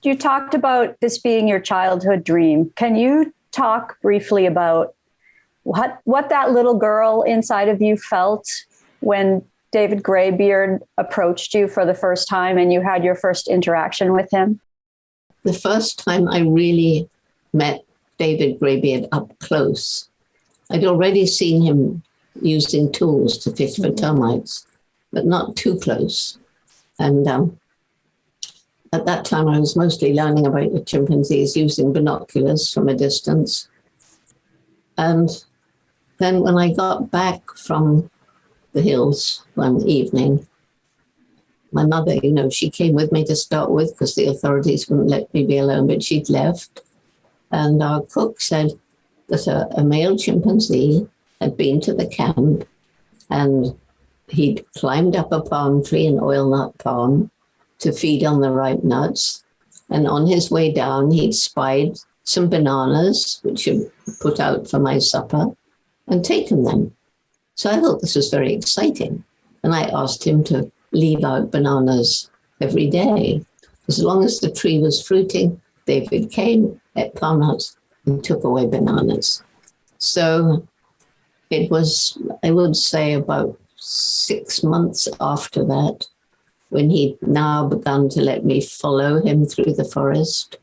You talked about this being your childhood dream. Can you talk briefly about what that little girl inside of you felt when David Greybeard approached you for the first time and you had your first interaction with him? The first time I really met David Greybeard up close, I'd already seen him using tools to fish for termites, but not too close. And at that time, I was mostly learning about the chimpanzees using binoculars from a distance. And then when I got back from the hills one evening, my mother, she came with me to start with because the authorities wouldn't let me be alone, but she'd left. And our cook said that a male chimpanzee had been to the camp and he'd climbed up a palm tree, an oil nut palm, to feed on the ripe nuts. And on his way down, he'd spied some bananas, which he'd put out for my supper, and taken them. So I thought this was very exciting. And I asked him to leave out bananas every day. As long as the tree was fruiting, David came, ate palm nuts, and took away bananas. So it was, I would say, about 6 months after that, when he'd now begun to let me follow him through the forest,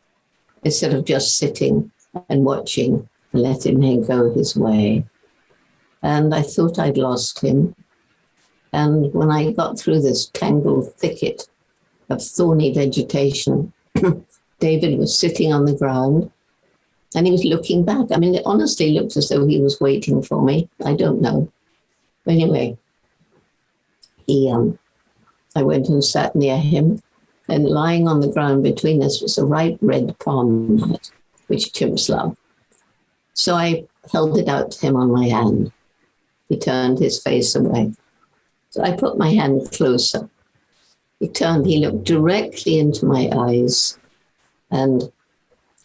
instead of just sitting and watching and letting him go his way. And I thought I'd lost him. And when I got through this tangled thicket of thorny vegetation, David was sitting on the ground and he was looking back. I mean, it honestly looked as though he was waiting for me. I don't know. But anyway, I went and sat near him, and lying on the ground between us was a ripe red palm nut, which chimps love. So I held it out to him on my hand. He turned his face away. So I put my hand closer. He looked directly into my eyes, and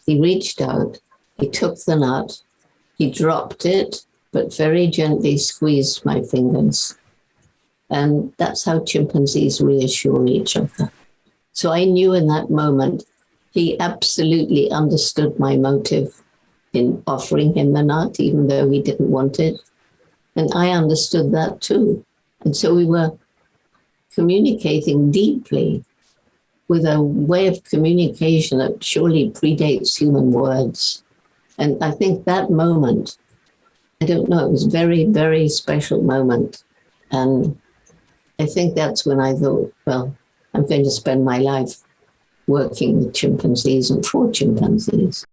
he reached out. He took the nut. He dropped it, but very gently squeezed my fingers. And that's how chimpanzees reassure each other. So I knew in that moment, he absolutely understood my motive in offering him the nut, even though he didn't want it. And I understood that too. And so we were communicating deeply with a way of communication that surely predates human words. And I think that moment, I don't know, it was a very, very special moment. And I think that's when I thought, well, I'm going to spend my life working with chimpanzees and for chimpanzees.